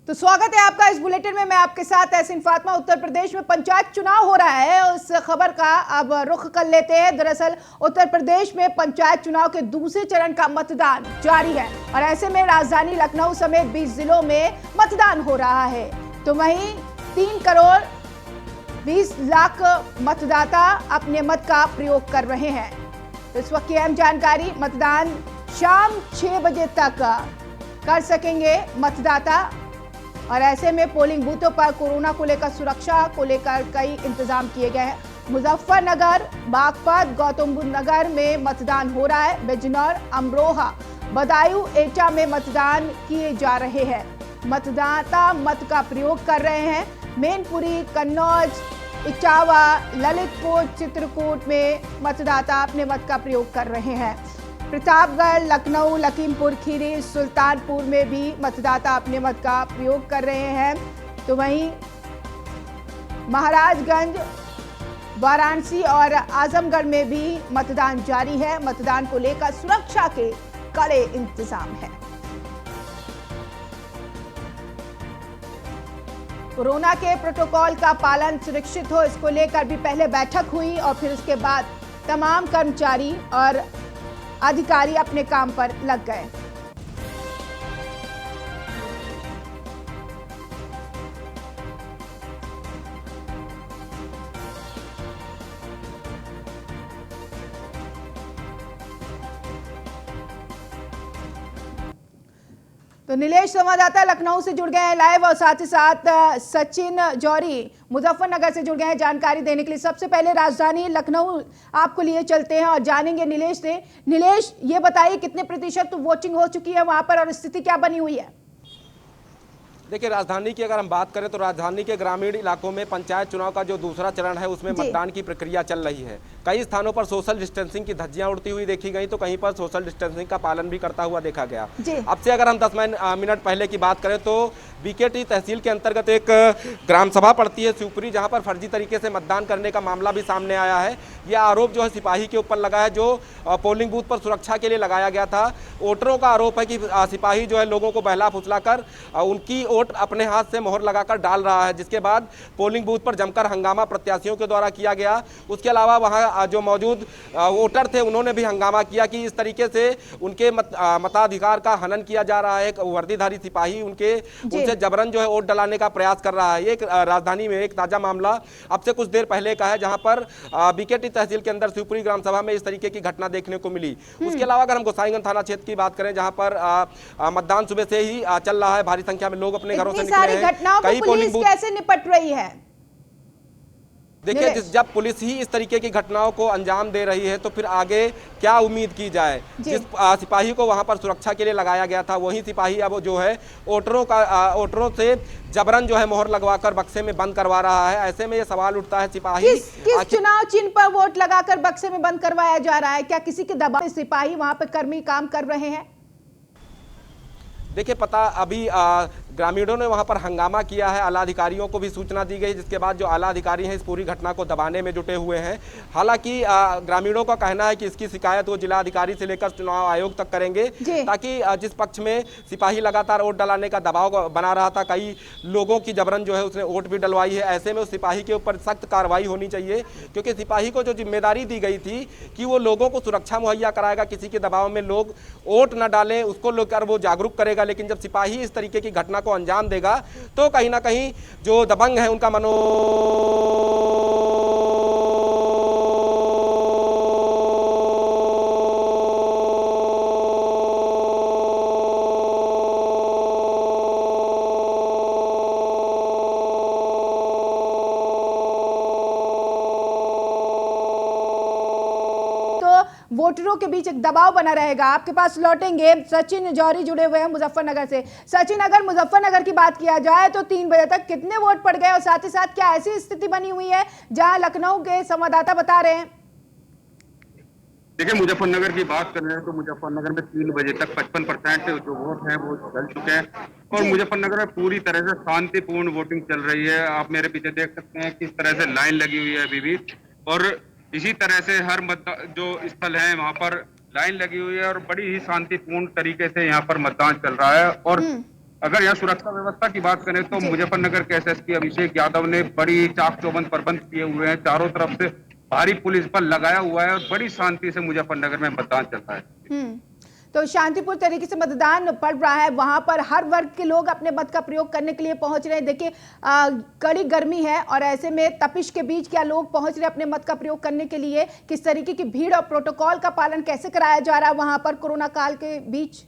तो स्वागत है आपका इस बुलेटिन में। मैं आपके साथ एहसिन फातिमा। उत्तर प्रदेश में पंचायत चुनाव हो रहा है, उस खबर का अब रुख कर लेते हैं। दरअसल उत्तर प्रदेश में पंचायत चुनाव के दूसरे चरण का मतदान जारी है और ऐसे में राजधानी लखनऊ समेत 20 जिलों में मतदान हो रहा है। तो वहीं 3 करोड़ 20 लाख मतदाता अपने मत का प्रयोग कर रहे हैं। तो इस वक्त की अहम जानकारी, मतदान शाम 6 बजे तक कर सकेंगे मतदाता और ऐसे में पोलिंग बूथों पर कोरोना को लेकर, सुरक्षा को लेकर कई इंतजाम किए गए हैं। मुजफ्फरनगर, बागपत, गौतम बुद्ध नगर में मतदान हो रहा है। बिजनौर, अमरोहा, बदायूं, एटा में मतदान किए जा रहे हैं। मतदाता मत का प्रयोग कर रहे हैं। मैनपुरी, कन्नौज, इटावा, ललितपुर, चित्रकूट में मतदाता अपने मत का प्रयोग कर रहे हैं। प्रतापगढ़, लखनऊ, लखीमपुर खीरी, सुल्तानपुर में भी मतदाता अपने मत का प्रयोग कर रहे हैं। तो वहीं महाराजगंज, वाराणसी और आजमगढ़ में भी मतदान जारी है। मतदान को लेकर सुरक्षा के कड़े इंतजाम है। कोरोना के प्रोटोकॉल का पालन सुनिश्चित हो, इसको लेकर भी पहले बैठक हुई और फिर उसके बाद तमाम कर्मचारी और अधिकारी अपने काम पर लग गए। तो नीलेश संवाददाता लखनऊ से जुड़ गए हैं लाइव और साथ ही साथ सचिन जौहरी मुजफ्फरनगर से जुड़ गए हैं जानकारी देने के लिए। सबसे पहले राजधानी लखनऊ आपको लिए चलते हैं और जानेंगे नीलेश से। नीलेश, ये बताइए कितने प्रतिशत वोटिंग हो चुकी है वहां पर और स्थिति क्या बनी हुई है? देखिए, राजधानी की अगर हम बात करें तो राजधानी के ग्रामीण इलाकों में पंचायत चुनाव का जो दूसरा चरण है उसमें मतदान की प्रक्रिया चल रही है। कई स्थानों पर सोशल डिस्टेंसिंग की धज्जियां उड़ती हुई देखी गई, तो कहीं पर सोशल डिस्टेंसिंग का पालन भी करता हुआ देखा गया। अब से अगर हम 10 मिनट पहले की बात करें तो बीकेटी तहसील के अंतर्गत एक ग्राम सभा पड़ती है शिवपुरी, जहां पर फर्जी तरीके से मतदान करने का मामला भी सामने आया है। यह आरोप जो है सिपाही के ऊपर लगा है, जो पोलिंग बूथ पर सुरक्षा के लिए लगाया गया था। वोटरों का आरोप है कि सिपाही जो है लोगों को बहला फुसला कर उनकी वोट अपने हाथ से मोहर लगाकर डाल रहा है, जिसके बाद पोलिंग बूथ पर जमकर हंगामा प्रत्याशियों के द्वारा किया गया। उसके अलावा वहां जो मौजूद वोटर थे उन्होंने भी हंगामा किया कि इस तरीके से उनके मताधिकार का हनन किया जा रहा है। एक वर्दीधारी सिपाही उनसे जबरन जो है वोट डलाने का प्रयास कर रहा है। ये राजधानी में एक ताजा मामला अब से कुछ देर पहले का है, जहां पर बीकेटी तहसील के अंदर शिवपुरी ग्राम सभा में इस तरीके की घटना देखने को मिली। उसके अलावा अगर हम गोसाईगंज थाना क्षेत्र की बात करें, जहां पर मतदान सुबह से ही चल रहा है, भारी संख्या में लोग अपने घरों से निकले हैं। घटनाओं को पुलिस कैसे निपट रही है? देखिए, जब पुलिस ही इस तरीके की घटनाओं को अंजाम दे रही है तो फिर आगे क्या उम्मीद की जाए। जिस सिपाही को वहां पर सुरक्षा के लिए लगाया गया था, वही सिपाही अब जो है वोटरों से जबरन जो है मोहर लगवाकर बक्से में बंद करवा रहा है। ऐसे में ये सवाल उठता है, सिपाही किस चुनाव चिन्ह पर वोट लगाकर बक्से में बंद करवाया जा रहा है? क्या किसी के दबाव से सिपाही वहां पर कर्मी काम कर रहे हैं? देखिए, पता अभी ग्रामीणों ने वहां पर हंगामा किया है, आला अधिकारियों को भी सूचना दी गई, जिसके बाद जो आला अधिकारी हैं इस पूरी घटना को दबाने में जुटे हुए हैं। हालांकि ग्रामीणों का कहना है कि इसकी शिकायत वो जिला अधिकारी से लेकर चुनाव आयोग तक करेंगे, ताकि जिस पक्ष में सिपाही लगातार वोट डलाने का दबाव बना रहा था, कई लोगों की जबरन जो है उसने वोट भी डलवाई है। ऐसे में उस सिपाही के ऊपर सख्त कार्रवाई होनी चाहिए, क्योंकि सिपाही को जो जिम्मेदारी दी गई थी कि वो लोगों को सुरक्षा मुहैया कराएगा, किसी के दबाव में लोग वोट न डालें उसको लेकर वो जागरूक करेगा। लेकिन जब सिपाही इस तरीके की घटना को अंजाम देगा तो कहीं ना कहीं जो दबंग है उनका वोटरों के बीच एक दबाव बना रहेगा। आपके पास लौटेंगे, सचिन जौहरी जुड़े हुए हैं मुजफ्फरनगर से। सचिन, अगर मुजफ्फरनगर की बात किया जाए तो 3 बजे तक कितने वोट पड़ गए और साथ ही साथ क्या ऐसी स्थिति बनी हुई है जहां लखनऊ के संवाददाता बता रहे हैं? देखिए, मुजफ्फरनगर की बात कर रहे हैं तो मुजफ्फरनगर में 3 बजे तक 55% जो वोट हैं वो चल चुके हैं और मुजफ्फरनगर में पूरी तरह से शांतिपूर्ण वोटिंग चल रही है। आप मेरे पीछे देख सकते हैं किस तरह से लाइन लगी हुई है अभी भी, और इसी तरह से हर जो स्थल है वहां पर लाइन लगी हुई है और बड़ी ही शांतिपूर्ण तरीके से यहाँ पर मतदान चल रहा है। और अगर यहाँ सुरक्षा व्यवस्था की बात करें तो मुजफ्फरनगर के एसएसपी अभिषेक यादव ने बड़ी चाक चौबंद प्रबंध किए हुए हैं। चारों तरफ से भारी पुलिस बल लगाया हुआ है और बड़ी शांति से मुजफ्फरनगर में मतदान चल रहा है। तो शांतिपूर्ण तरीके से मतदान पड़ रहा है, वहां पर हर वर्ग के लोग अपने मत का प्रयोग करने के लिए पहुंच रहे हैं। देखिए कड़ी गर्मी है और ऐसे में तपिश के बीच क्या लोग पहुंच रहे हैं अपने मत का प्रयोग करने के लिए, किस तरीके की भीड़ और प्रोटोकॉल का पालन कैसे कराया जा रहा है वहां पर कोरोना काल के बीच?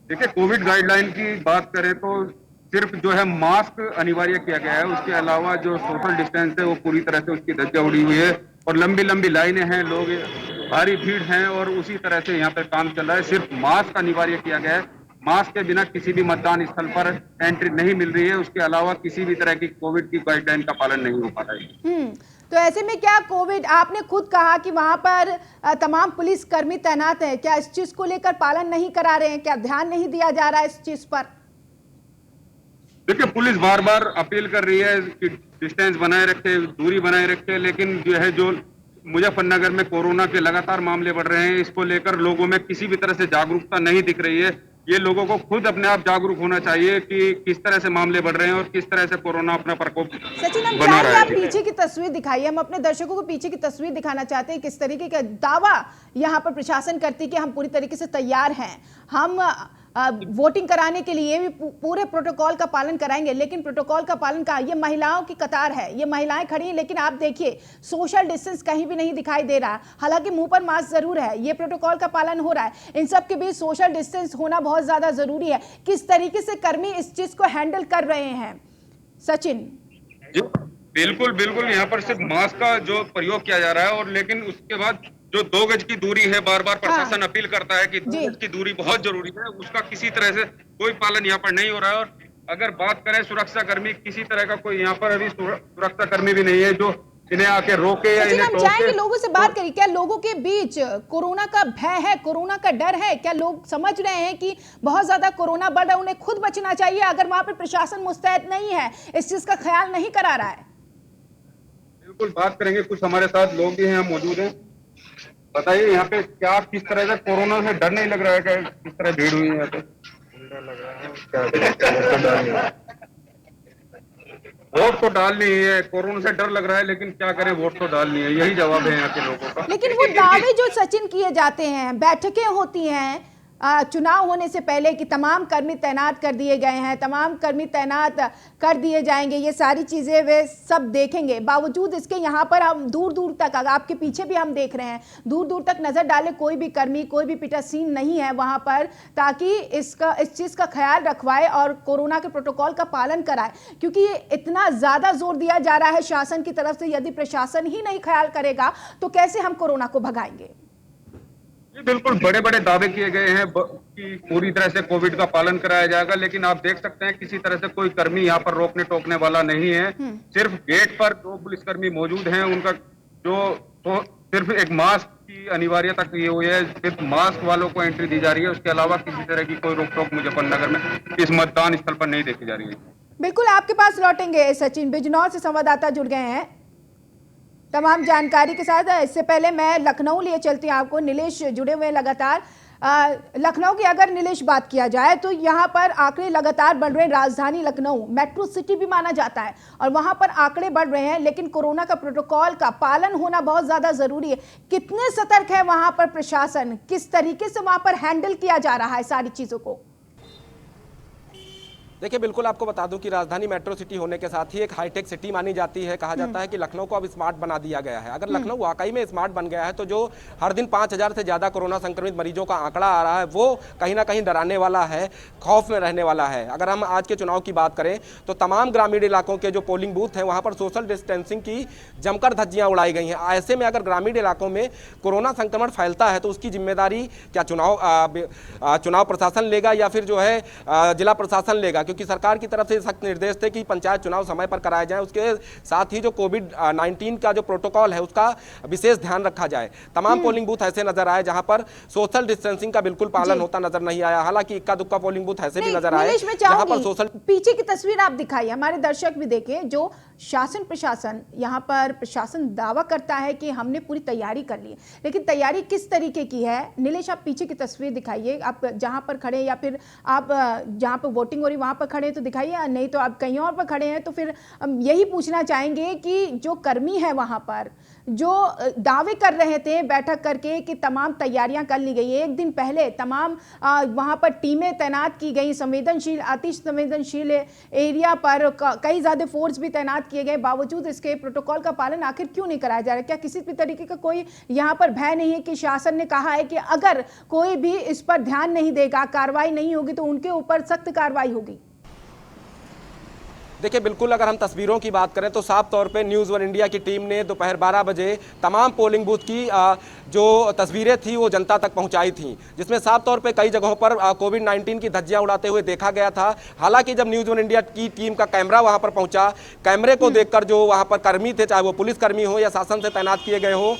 देखिए, कोविड गाइडलाइन की बात करें तो सिर्फ जो है मास्क अनिवार्य किया गया है, उसके अलावा जो सोशल डिस्टेंस है वो पूरी तरह से उसकी धज्जियां उड़ी हुई है और लंबी लंबी लाइनें हैं, लोग भारी भीड़ है और उसी तरह से यहाँ पर काम चल रहा है। सिर्फ मास्क अनिवार्य किया गया है, मास्क के बिना किसी भी मतदान स्थल पर एंट्री नहीं मिल रही है। उसके अलावा किसी भी तरह की कोविड की गाइडलाइन का पालन नहीं हो पा रहा है। तो ऐसे में क्या कोविड, आपने खुद कहा कि वहां पर तमाम पुलिस कर्मी तैनात हैं, क्या इस चीज को लेकर पालन नहीं करा रहे हैं, क्या ध्यान नहीं दिया जा रहा है इस चीज पर? देखिए, पुलिस बार बार अपील कर रही है कि डिस्टेंस बनाए रखे, दूरी बनाए रखे, लेकिन जो है जो मुजफ्फरनगर में कोरोना के लगातार मामले बढ़ रहे हैं, इसको लेकर लोगों में किसी भी तरह से जागरूकता नहीं दिख रही है। ये लोगों को खुद अपने आप जागरूक होना चाहिए कि किस तरह से मामले बढ़ रहे हैं और किस तरह से कोरोना अपना प्रकोप सचिन, हम बना चाहेंगे रहा आप है। पीछे की तस्वीर दिखाइए, हम अपने दर्शकों को पीछे की तस्वीर दिखाना चाहते हैं, किस तरीके का दावा यहाँ पर प्रशासन करती है कि हम पूरी तरीके से तैयार हैं, हम वोटिंग कराने के लिए भी पूरे प्रोटोकॉल का पालन कराएंगे। लेकिन प्रोटोकॉल का पालन का, ये महिलाओं की कतार है, ये महिलाएं खड़ी हैं, लेकिन आप देखिए सोशल डिस्टेंस कहीं भी नहीं दिखाई दे रहा। हालांकि मुंह पर मास्क जरूर है, ये प्रोटोकॉल का पालन हो रहा है, इन सब के बीच सोशल डिस्टेंस होना बहुत ज्यादा जरूरी है। किस तरीके से कर्मी इस चीज को हैंडल कर रहे हैं सचिन? बिल्कुल बिल्कुल, यहाँ पर सिर्फ मास्क का जो प्रयोग किया जा रहा है और लेकिन उसके बाद जो 2 गज की दूरी है, बार बार प्रशासन अपील करता है कि 2 गज की दूरी बहुत जरूरी है, उसका किसी तरह से कोई पालन यहाँ पर नहीं हो रहा है। और अगर बात करें सुरक्षा कर्मी, किसी तरह का कोई यहाँ पर अभी सुरक्षा कर्मी भी नहीं है जो इन्हें आके रोके या इन्हें हम चाहेंगे लोगों से बात करिए, क्या लोगों के बीच कोरोना का भय है, कोरोना का डर है? क्या लोग समझ रहे हैं कि बहुत ज्यादा कोरोना बढ़ रहा है, उन्हें खुद बचना चाहिए अगर वहां पर प्रशासन मुस्तैद नहीं है, इस चीज का ख्याल नहीं करा रहा है? बिल्कुल बात करेंगे, कुछ हमारे साथ लोग भी यहाँ मौजूद हैं। बताइए यहाँ पे क्या किस तरह से कोरोना से डर नहीं लग रहा है? क्या किस तरह भीड़ हुई है यहाँ पे? डर लग रहा है, वोट तो डालनी है, कोरोना से डर लग रहा है, लेकिन क्या करें, वोट तो डालनी है, यही जवाब है यहाँ के लोगों का। लेकिन वो दावे जो सचिन किए जाते हैं, बैठकें होती हैं चुनाव होने से पहले कि तमाम कर्मी तैनात कर दिए गए हैं, तमाम कर्मी तैनात कर दिए जाएंगे, ये सारी चीजें वे सब देखेंगे, बावजूद इसके यहाँ पर हम दूर दूर तक, आपके पीछे भी हम देख रहे हैं, दूर दूर तक नजर डाले कोई भी कर्मी, कोई भी पीठासीन नहीं है वहां पर, ताकि इस चीज का ख्याल रखवाए और कोरोना के प्रोटोकॉल का पालन कराए। क्योंकि ये इतना ज्यादा जोर दिया जा रहा है शासन की तरफ से, यदि प्रशासन ही नहीं ख्याल करेगा तो कैसे हम कोरोना को भगाएंगे? बिल्कुल बड़े बड़े दावे किए गए हैं कि पूरी तरह से कोविड का पालन कराया जाएगा, लेकिन आप देख सकते हैं किसी तरह से कोई कर्मी यहाँ पर रोकने टोकने वाला नहीं है। सिर्फ गेट पर 2 पुलिसकर्मी मौजूद हैं, उनका जो तो सिर्फ एक मास्क की अनिवार्यता की हुई है, सिर्फ मास्क वालों को एंट्री दी जा रही है, उसके अलावा किसी तरह की कोई रोक टोक मुजफ्फरनगर में इस मतदान स्थल पर नहीं देखी जा रही है। बिल्कुल आपके पास लौटेंगे सचिन, बिजनौर से संवाददाता जुड़ गए हैं तमाम जानकारी के साथ। इससे पहले मैं लखनऊ लिए चलती हूँ आपको, नीलेश जुड़े हुए लगातार। लखनऊ की अगर नीलेश बात किया जाए तो यहाँ पर आंकड़े लगातार बढ़ रहे हैं। राजधानी लखनऊ मेट्रो सिटी भी माना जाता है और वहाँ पर आंकड़े बढ़ रहे हैं, लेकिन कोरोना का प्रोटोकॉल का पालन होना बहुत ज़्यादा ज़रूरी है। कितने सतर्क है वहाँ पर प्रशासन, किस तरीके से वहाँ पर हैंडल किया जा रहा है सारी चीज़ों को? देखिए, बिल्कुल आपको बता दूं कि राजधानी मेट्रो सिटी होने के साथ ही एक हाईटेक सिटी मानी जाती है। कहा जाता है कि लखनऊ को अब स्मार्ट बना दिया गया है। अगर लखनऊ वाकई में स्मार्ट बन गया है तो जो हर दिन 5000 से ज़्यादा कोरोना संक्रमित मरीजों का आंकड़ा आ रहा है वो कहीं ना कहीं डराने वाला है, खौफ में रहने वाला है। अगर हम आज के चुनाव की बात करें तो तमाम ग्रामीण इलाकों के जो पोलिंग बूथ हैं वहाँ पर सोशल डिस्टेंसिंग की जमकर धज्जियाँ उड़ाई गई हैं। ऐसे में अगर ग्रामीण इलाकों में कोरोना संक्रमण फैलता है तो उसकी जिम्मेदारी क्या चुनाव प्रशासन लेगा या फिर जो है जिला प्रशासन लेगा? क्योंकि सरकार की तरफ से सख्त निर्देश थे कि पंचायत चुनाव समय पर कराए जाएं। उसके साथ ही जो कोविड-19 का जो प्रोटोकॉल है उसका विशेष ध्यान रखा जाए। तमाम पोलिंग बूथ ऐसे नजर आए जहां पर सोशल डिस्टेंसिंग का बिल्कुल पालन होता नजर नहीं आया। हालांकि इक्का दुक्का पोलिंग बूथ ऐसे भी नजर आए नीलेश, मैं जहां पर चाहूंगी सोशल पीछे की तस्वीर आप दिखाइए, हमारे दर्शक भी देखें। जो शासन प्रशासन, यहाँ पर प्रशासन दावा करता है कि हमने पूरी तैयारी कर ली, लेकिन तैयारी किस तरीके की है? नीलेश, आप पीछे की तस्वीर दिखाइए, आप जहां पर खड़े या फिर आप जहां पर वोटिंग हो रही वहां पर खड़े हैं तो दिखाइए, नहीं तो आप कहीं और पर खड़े हैं तो फिर हम यही पूछना चाहेंगे कि जो कर्मी है वहां पर जो दावे कर रहे थे बैठक करके कि तमाम तैयारियां कर ली गई है, एक दिन पहले तमाम वहां पर टीमें तैनात की गई, संवेदनशील अति संवेदनशील एरिया पर कई ज्यादा फोर्स भी तैनात किए गए, बावजूद इसके प्रोटोकॉल का पालन आखिर क्यों नहीं कराया जा रहा? क्या किसी भी तरीके का कोई यहाँ पर भय नहीं है कि शासन ने कहा है कि अगर कोई भी इस पर ध्यान नहीं देगा, कार्रवाई नहीं होगी तो उनके ऊपर सख्त कार्रवाई होगी? देखिए, बिल्कुल अगर हम तस्वीरों की बात करें तो साफ तौर पे न्यूज़ वन इंडिया की टीम ने दोपहर 12 बजे तमाम पोलिंग बूथ की जो तस्वीरें थी वो जनता तक पहुंचाई थी, जिसमें साफ तौर पे कई जगहों पर कोविड-19 की धज्जियां उड़ाते हुए देखा गया था। हालांकि जब न्यूज़ वन इंडिया की टीम का कैमरा वहां पर पहुंचा, कैमरे को देखकर जो वहां पर कर्मी थे, चाहे वो पुलिसकर्मी हो या शासन से तैनात किए गए हो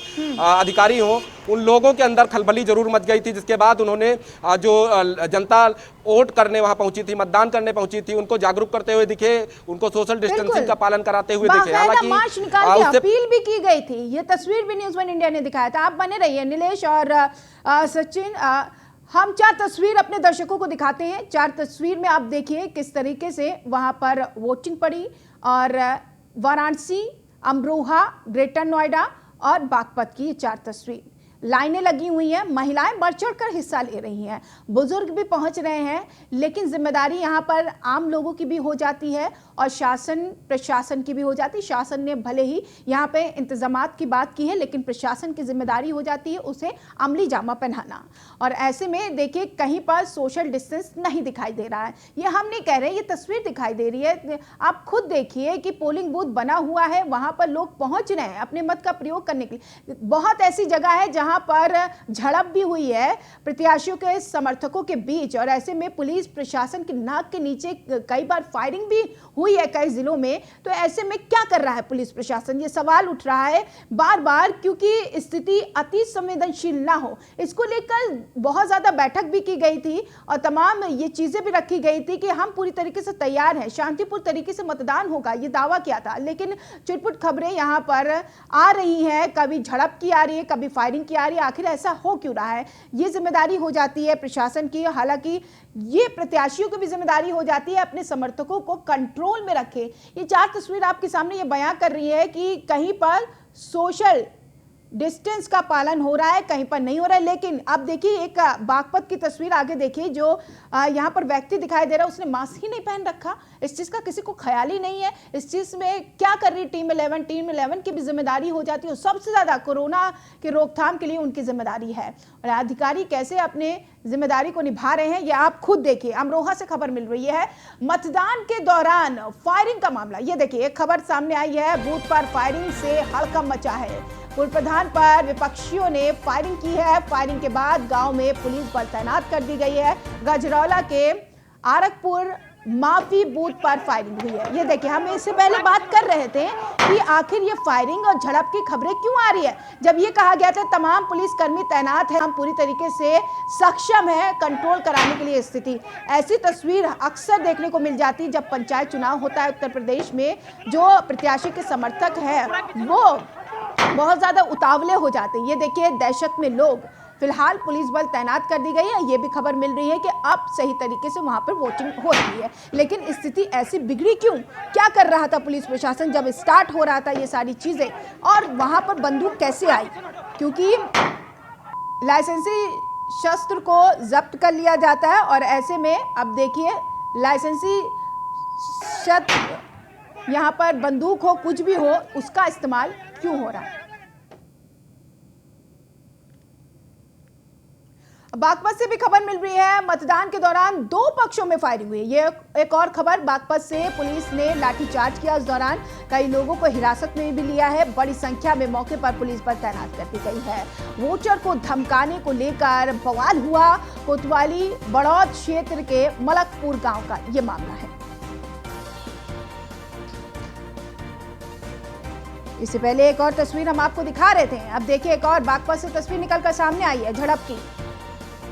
अधिकारी हो, उन लोगों के अंदर खलबली जरूर मच गई थी। जिसके बाद उन्होंने जो जनता वोट करने वहां पहुंची थी, मतदान करने पहुंची थी, उनको जागरूक करते हुए दिखे, उनको सोशल डिस्टेंसिंग का पालन कराते हुए दिखे। हालांकि मार्च निकाल के अपील भी की गई थी, ये तस्वीर भी न्यूज़ वन इंडिया ने दिखाया था। आप बने रहिए नीलेश और सचिन, हम 4 तस्वीर अपने दर्शकों को दिखाते हैं। 4 तस्वीर में आप देखिए किस तरीके से वहां पर वोटिंग पड़ी, और वाराणसी, अमरोहा, ग्रेटर नोएडा और बागपत की ये 4 तस्वीर। लाइनें लगी हुई हैं, महिलाएं बढ़ चढ़कर हिस्सा ले रही हैं, बुजुर्ग भी पहुंच रहे हैं, लेकिन जिम्मेदारी यहां पर आम लोगों की भी हो जाती है और शासन प्रशासन की भी हो जाती है। शासन ने भले ही यहां पे इंतजामात की बात की है, लेकिन प्रशासन की जिम्मेदारी हो जाती है उसे अमली जामा पहनाना। और ऐसे में देखिए कहीं पर सोशल डिस्टेंस नहीं दिखाई दे रहा है। ये हम नहीं कह रहे, ये तस्वीर दिखाई दे रही है। आप खुद देखिए कि पोलिंग बूथ बना हुआ है, वहां पर लोग पहुंच रहे हैं अपने मत का प्रयोग करने के लिए। बहुत ऐसी जगह है जहां पर झड़प भी हुई है प्रत्याशियों के समर्थकों के बीच, और ऐसे में पुलिस प्रशासन की नाक के नीचे कई बार फायरिंग भी हुई है कई जिलों में। तो ऐसे में क्या कर रहा है पुलिस प्रशासन, ये सवाल उठ रहा है बार बार, क्योंकि स्थिति अति संवेदनशील ना हो इसको लेकर बहुत ज्यादा बैठक भी की गई थी और तमाम ये चीजें भी रखी गई थी कि हम पूरी तरीके से तैयार हैं, शांतिपूर्ण तरीके से मतदान होगा, ये दावा किया था। लेकिन चिटपुट खबरें यहाँ पर आ रही हैं, कभी झड़प की आ रही है, कभी फायरिंग की आ रही है। आखिर ऐसा हो क्यों रहा है? ये जिम्मेदारी हो जाती है प्रशासन की, हालांकि ये प्रत्याशियों की भी जिम्मेदारी हो जाती है अपने समर्थकों को कंट्रोल में रखे। ये 4 तस्वीर आपके सामने ये बयां कर रही है कि कहीं पर सोशल डिस्टेंस का पालन हो रहा है, कहीं पर नहीं हो रहा है। लेकिन अब देखिए एक बागपत की तस्वीर आगे देखिए, जो यहाँ पर व्यक्ति दिखाई दे रहा है उसने मास्क ही नहीं पहन रखा। इस चीज का किसी को ख्याल ही नहीं है। इस चीज में क्या कर रही टीम 11 की भी जिम्मेदारी हो जाती है। सबसे ज्यादा कोरोना के रोकथाम के लिए उनकी जिम्मेदारी है, और अधिकारी कैसे अपने जिम्मेदारी को निभा रहे हैं ये आप खुद देखिए। अमरोहा से खबर मिल रही है, मतदान के दौरान फायरिंग का मामला। ये देखिए एक खबर सामने आई है, बूथ पर फायरिंग से हड़कंप मचा है। पूर्व प्रधान पर विपक्षियों ने फायरिंग की है। फायरिंग के बाद गांव में पुलिस बल तैनात कर दी गई है। गजरौला के आरकपुर माफी बूथ पर फायरिंग हुई है। ये देखिए हम इससे पहले बात कर रहे थे कि आखिर ये फायरिंग और झड़प की खबरें क्यों आ रही है, जब ये कहा गया था तमाम पुलिसकर्मी तैनात है, हम पूरी तरीके से सक्षम है कंट्रोल कराने के लिए स्थिति। ऐसी तस्वीर अक्सर देखने को मिल जाती है जब पंचायत चुनाव होता है उत्तर प्रदेश में। जो प्रत्याशी के समर्थक है वो बहुत ज्यादा उतावले हो जाते हैं। ये देखिए दहशत में लोग, फिलहाल पुलिस बल तैनात कर दी गई है। ये भी खबर मिल रही है कि अब सही तरीके से वहां पर वोटिंग हो रही है, लेकिन स्थिति ऐसी बिगड़ी क्यों? क्या कर रहा था पुलिस प्रशासन जब स्टार्ट हो रहा था ये सारी चीजें, और वहां पर बंदूक कैसे आई? क्योंकि लाइसेंसी शस्त्र को जब्त कर लिया जाता है, और ऐसे में अब देखिए लाइसेंसी शस्त्र यहाँ पर बंदूक हो कुछ भी हो उसका इस्तेमाल क्यों हो रहा है? बागपत से भी खबर मिल रही है, मतदान के दौरान दो पक्षों में फायरिंग हुई। ये एक और खबर, बागपत से पुलिस ने लाठीचार्ज किया। इस दौरान कई लोगों को हिरासत में भी लिया है। बड़ी संख्या में मौके पर पुलिस बल तैनात कर दी गई है। वोटर को धमकाने को लेकर बवाल हुआ। कोतवाली बड़ौद क्षेत्र के मलकपुर गांव का ये मामला है। इससे पहले एक और तस्वीर हम आपको दिखा रहे थे। अब देखिए एक और बागपत से तस्वीर निकलकर सामने आई है झड़प की।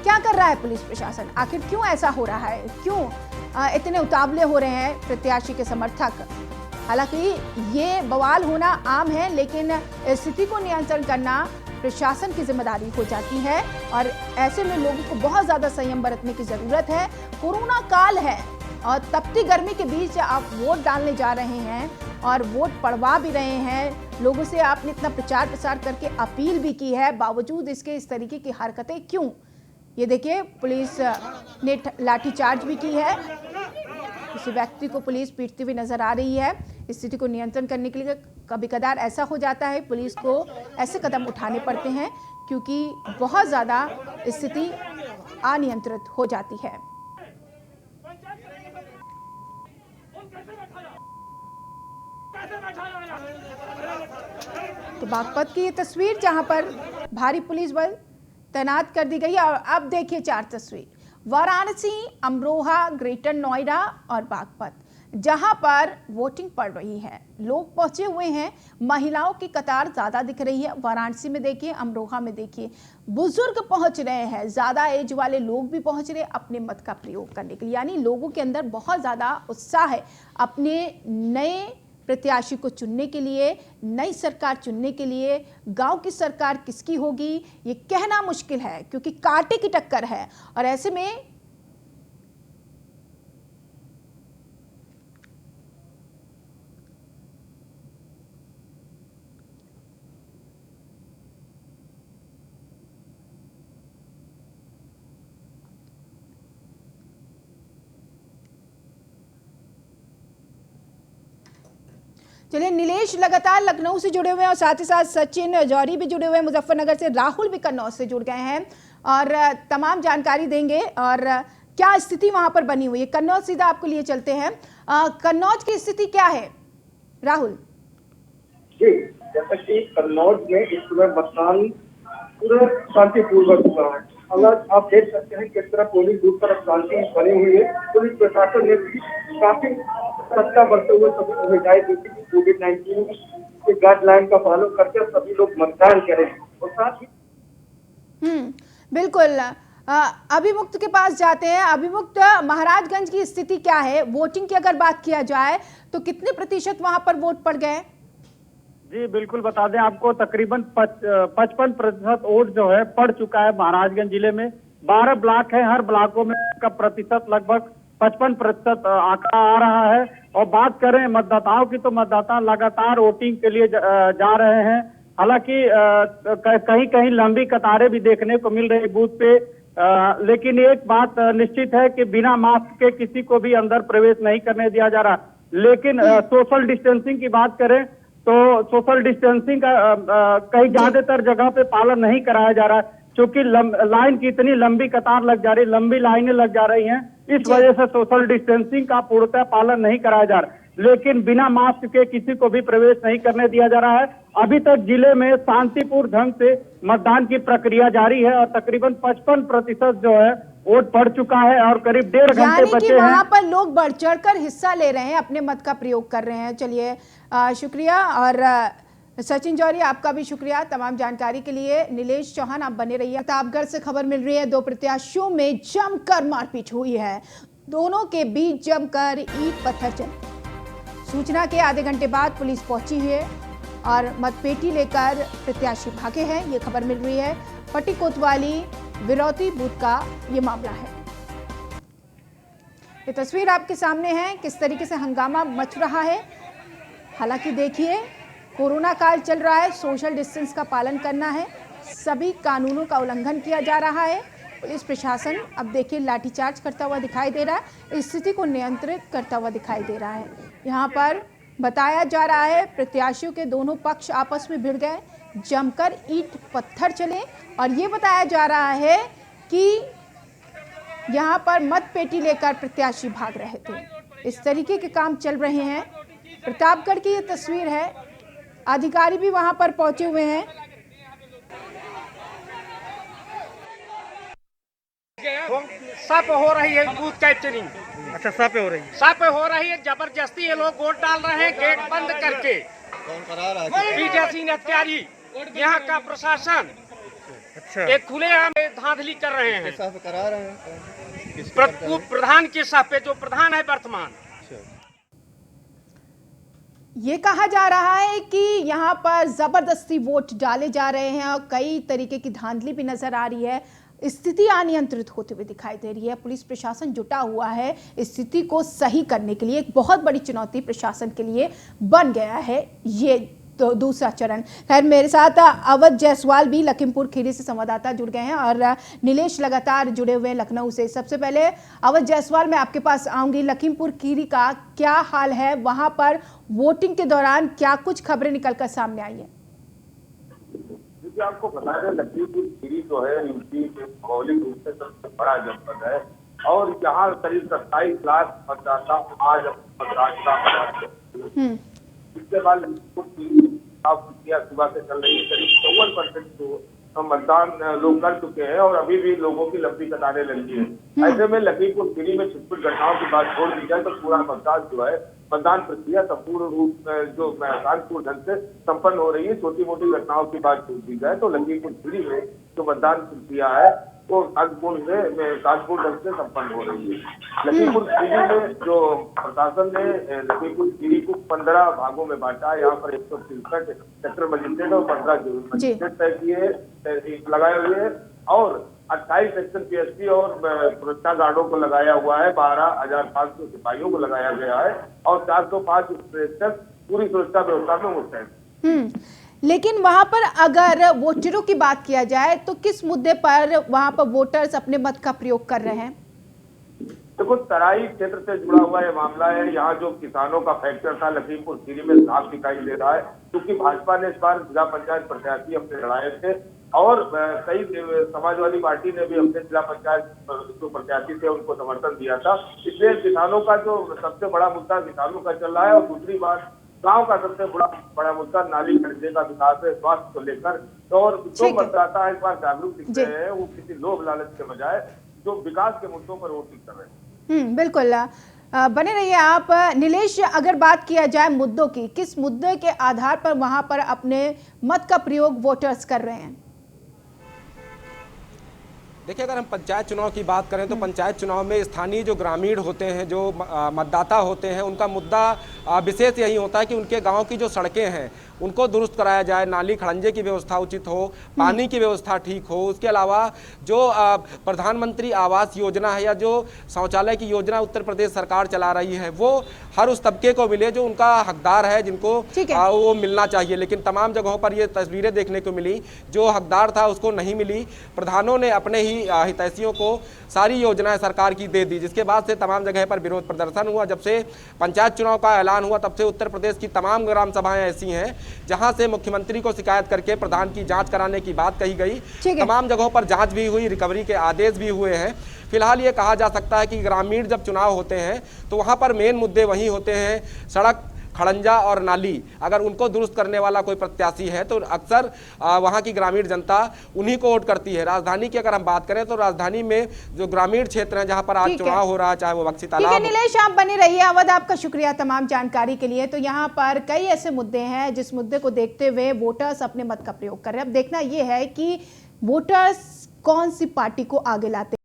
क्या कर रहा है पुलिस प्रशासन? आखिर क्यों ऐसा हो रहा है? क्यों इतने उतावले हो रहे हैं प्रत्याशी के समर्थक? हालांकि ये बवाल होना आम है, लेकिन स्थिति को नियंत्रण करना प्रशासन की जिम्मेदारी हो जाती है और ऐसे में लोगों को बहुत ज्यादा संयम बरतने की जरूरत है। कोरोना काल है और तपती गर्मी के बीच आप वोट डालने जा रहे हैं और वोट पड़वा भी रहे हैं। लोगों से आपने इतना प्रचार प्रसार करके अपील भी की है, बावजूद इसके इस तरीके की हरकतें क्यों? ये देखिए पुलिस ने लाठीचार्ज भी की है। किसी व्यक्ति को पुलिस पीटती हुई नजर आ रही है। स्थिति को नियंत्रण करने के लिए कभी कदार ऐसा हो जाता है, पुलिस को ऐसे कदम उठाने पड़ते हैं क्योंकि बहुत ज़्यादा स्थिति अनियंत्रित हो जाती है। तो बागपत की ये तस्वीर जहां पर भारी पुलिस बल तैनात कर दी गई है। और अब देखिए चार तस्वीर, वाराणसी, अमरोहा, ग्रेटर नोएडा और बागपत, जहां पर वोटिंग पड़ रही है। लोग पहुंचे हुए हैं, महिलाओं की कतार ज्यादा दिख रही है। वाराणसी में देखिए, अमरोहा में देखिए, बुजुर्ग पहुंच रहे हैं, ज्यादा एज वाले लोग भी पहुंच रहे अपने मत का प्रयोग करने के लिए। यानी लोगों के अंदर बहुत ज्यादा उत्साह है अपने नए प्रत्याशी को चुनने के लिए, नई सरकार चुनने के लिए। गांव की सरकार किसकी होगी ये कहना मुश्किल है क्योंकि कांटे की टक्कर है और ऐसे में चलिए, नीलेश लगातार लखनऊ से जुड़े हुए हैं और साथ ही साथ सचिन जौहरी भी जुड़े हुए हैं मुजफ्फरनगर से। राहुल भी कन्नौज से जुड़ गए हैं और तमाम जानकारी देंगे और क्या स्थिति वहां पर बनी हुई है। कन्नौज सीधा आपको लिए चलते हैं। कन्नौज की स्थिति क्या है राहुल? जी, जैसा कि कन्नौज में इस समय मतदान पूरा शांतिपूर्वक हुआ है। अगर आप देख सकते हैं किस तरह पोलिंग बूथ पर शांति बनी हुई है। पुलिस प्रशासन ने भी काफी सत्ता बरते हुए सभी को हिदायत दी थी कोविड-19 के गाइडलाइन का फॉलो करके सभी लोग मतदान करें और साथ ही बिल्कुल। अभिमुक्त के पास जाते हैं। अभिमुक्त, महाराजगंज की स्थिति क्या है? वोटिंग की अगर बात किया जाए तो कितने प्रतिशत वहां पर वोट पड़ गए? जी बिल्कुल, बता दें आपको, तकरीबन 55% वोट जो है पड़ चुका है महाराजगंज जिले में। 12 ब्लॉक है, हर ब्लॉकों में का प्रतिशत लगभग 55% आंकड़ा आ रहा है। और बात करें मतदाताओं की तो मतदाता लगातार वोटिंग के लिए जा रहे हैं। हालांकि कहीं कहीं लंबी कतारें भी देखने को मिल रही बूथ पे, लेकिन एक बात निश्चित है कि बिना मास्क के किसी को भी अंदर प्रवेश नहीं करने दिया जा रहा। लेकिन सोशल डिस्टेंसिंग की बात करें तो सोशल डिस्टेंसिंग का कहीं ज्यादातर जगह पे पालन नहीं कराया जा रहा है, क्योंकि लाइन की इतनी लंबी कतार लग जा रही, लंबी लाइनें लग जा रही हैं। इस वजह से सोशल डिस्टेंसिंग का पूर्णतः पालन नहीं कराया जा रहा। लेकिन बिना मास्क के किसी को भी प्रवेश नहीं करने दिया जा रहा है। अभी तक जिले में शांतिपूर्ण ढंग से मतदान की प्रक्रिया जारी है और तकरीबन 55% जो है वोट पड़ चुका है और करीब 1.5 घंटे बचे हैं। वहां पर लोग बढ़ चढ़कर हिस्सा ले रहे हैं, अपने मत का प्रयोग कर रहे हैं। चलिए, शुक्रिया। और सचिन जौहरी, आपका भी शुक्रिया तमाम जानकारी के लिए। नीलेश चौहान, आप बने रहिए। प्रतापगढ़ से खबर मिल रही है, दो प्रत्याशियों में जमकर मारपीट हुई है। दोनों के बीच जमकर ईंट पत्थर चले। सूचना के आधे घंटे बाद पुलिस पहुंची है और मतपेटी लेकर प्रत्याशी भागे हैं। ये खबर मिल रही है। पट्टी कोतवाली विरौती बूथ का ये मामला है। ये तस्वीर आपके सामने है, किस तरीके से हंगामा मच रहा है। हालांकि देखिए, कोरोना काल चल रहा है, सोशल डिस्टेंस का पालन करना है, सभी कानूनों का उल्लंघन किया जा रहा है। पुलिस प्रशासन अब देखिए लाठीचार्ज करता हुआ दिखाई दे रहा है, स्थिति को नियंत्रित करता हुआ दिखाई दे रहा है। यहाँ पर बताया जा रहा है प्रत्याशियों के दोनों पक्ष आपस में भिड़ गए, जमकर ईंट पत्थर चले और ये बताया जा रहा है कि यहाँ पर मतपेटी लेकर प्रत्याशी भाग रहे थे। इस तरीके के काम चल रहे हैं। प्रतापगढ़ की ये तस्वीर है, अधिकारी भी वहां पर पहुंचे हुए हैं। सब हो रही है बूथ कैप्चरिंग। अच्छा, सब पे हो रही है। सब हो रही है, जबरदस्ती ये लोग वोट डाल रहे हैं गेट बंद करके। पीठासीन अधिकारी, यहाँ का प्रशासन अच्छा, एक खुलेआम धांधली कर रहे हैं। करा रहे हैं प्रधान के साथ पे, जो प्रधान है वर्तमान, ये कहा जा रहा है कि यहाँ पर जबरदस्ती वोट डाले जा रहे हैं और कई तरीके की धांधली भी नजर आ रही है। स्थिति अनियंत्रित होते हुए दिखाई दे रही है। पुलिस प्रशासन जुटा हुआ है स्थिति को सही करने के लिए। एक बहुत बड़ी चुनौती प्रशासन के लिए बन गया है ये तो दूसरा चरण। खैर, मेरे साथ अवध जायसवाल भी लखीमपुर खीरी से संवाददाता जुड़ गए हैं और नीलेश लगातार जुड़े हुए हैं लखनऊ से। सबसे पहले अवध जायसवाल, मैं आपके पास आऊंगी। लखीमपुर खीरी का क्या हाल है? वहां पर वोटिंग के दौरान क्या कुछ खबरें निकलकर सामने आई है? आपको बता दें, लखीमपुर खीरी जो है यूपी के भौगोलिक रूप से सबसे बड़ा जनपद है और यहाँ करीब 27 लाख मतदाता आज मतदान का इसके बाद सुबह से चल रही है। करीब 54% मतदान लोग कर चुके हैं और अभी भी लोगों की लंबी कतारें लगी है। ऐसे में लखीमपुर खीरी में छिटपुट घटनाओं की बात छोड़ दी जाए तो पूरा मतदान जो है, मतदान प्रक्रिया संपूर्ण रूप जो शांतिपूर्ण ढंग से संपन्न हो रही है। छोटी मोटी घटनाओं की बात छोड़ दी जाए तो लखीमपुर खीरी में जो मतदान प्रक्रिया है वो शांतिपूर्ण ढंग से संपन्न हो रही है। लखीमपुर खीरी में जो प्रशासन ने लखीमपुर खीरी को 15 भागों में बांटा। यहाँ पर 163 सेक्टर मजिस्ट्रेट और 15 मजिस्ट्रेट तय किए लगाए हुए हैं और 28 सेक्शन पीएसपी और सुरक्षा गार्डों को लगाया हुआ है। 12,500 सिपाहियों को लगाया गया है और 405 इंस्पेक्टर पूरी सुरक्षा व्यवस्था में मुस्तैद। लेकिन वहां पर अगर वोटरों की बात किया जाए तो किस मुद्दे पर वहां पर वोटर्स अपने मत का प्रयोग कर रहे हैं? देखो, तराई क्षेत्र से जुड़ा हुआ ये मामला है। यहाँ जो किसानों का फैक्टर था लखीमपुर खीरी में साफ दिखाई दे रहा है, क्योंकि भाजपा ने इस बार जिला पंचायत प्रत्याशी अपने लड़ाए थे और कई समाजवादी पार्टी ने भी अपने जिला पंचायत जो प्रत्याशी थे उनको समर्थन दिया था। इसलिए किसानों का जो सबसे बड़ा मुद्दा किसानों का चल रहा है और दूसरी बात गांव का सबसे बड़ा मुद्दा नाली खर्चे का विकास है, स्वास्थ्य को लेकर। और जो मतदाता इस बार जागरूक दिख रहे हैं वो किसी लोभ लालच के बजाय जो विकास के मुद्दों पर वोटिंग कर रहे हैं। बिल्कुल, बने रहिए आप। नीलेश, अगर बात किया जाए मुद्दों की, किस मुद्दे के आधार पर वहां पर अपने मत का प्रयोग वोटर्स कर रहे हैं? देखिए, अगर हम पंचायत चुनाव की बात करें तो पंचायत चुनाव में स्थानीय जो ग्रामीण होते हैं, जो मतदाता होते हैं, उनका मुद्दा विशेष यही होता है कि उनके गांव की जो सड़कें हैं उनको दुरुस्त कराया जाए, नाली खड़ंजे की व्यवस्था उचित हो, पानी की व्यवस्था ठीक हो। उसके अलावा जो प्रधानमंत्री आवास योजना है या जो शौचालय की योजना उत्तर प्रदेश सरकार चला रही है वो हर उस तबके को मिले जो उनका हकदार है, जिनको वो मिलना चाहिए। लेकिन तमाम जगहों पर ये तस्वीरें देखने को मिली, जो हकदार था उसको नहीं मिली। प्रधानों ने अपने ही हितैषियों को सारी योजनाएं सरकार की दे दी, जिसके बाद से तमाम जगह पर विरोध प्रदर्शन हुआ। जब से पंचायत चुनाव का ऐलान हुआ तब से उत्तर प्रदेश की तमाम ग्राम सभाएं ऐसी हैं जहां से मुख्यमंत्री को शिकायत करके प्रधान की जांच कराने की बात कही गई। तमाम जगहों पर जांच भी हुई, रिकवरी के आदेश भी हुए हैं। फिलहाल ये कहा जा सकता है कि ग्रामीण जब चुनाव होते हैं तो वहां पर मेन मुद्दे वही होते हैं, सड़क, खड़ंजा और नाली। अगर उनको दुरुस्त करने वाला कोई प्रत्याशी है तो अक्सर वहां की ग्रामीण जनता उन्हीं को वोट करती है। राजधानी की अगर हम बात करें तो राजधानी में जो ग्रामीण क्षेत्र है जहां पर आज चुनाव हो रहा है, चाहे वो बक्सी तालाब। नीलेश, आप बने रहिए। अवध, आपका शुक्रिया तमाम जानकारी के लिए। तो यहाँ पर कई ऐसे मुद्दे हैं जिस मुद्दे को देखते हुए वोटर्स अपने मत का प्रयोग कर रहे हैं। अब देखना यह है कि वोटर्स कौन सी पार्टी को आगे लाते हैं।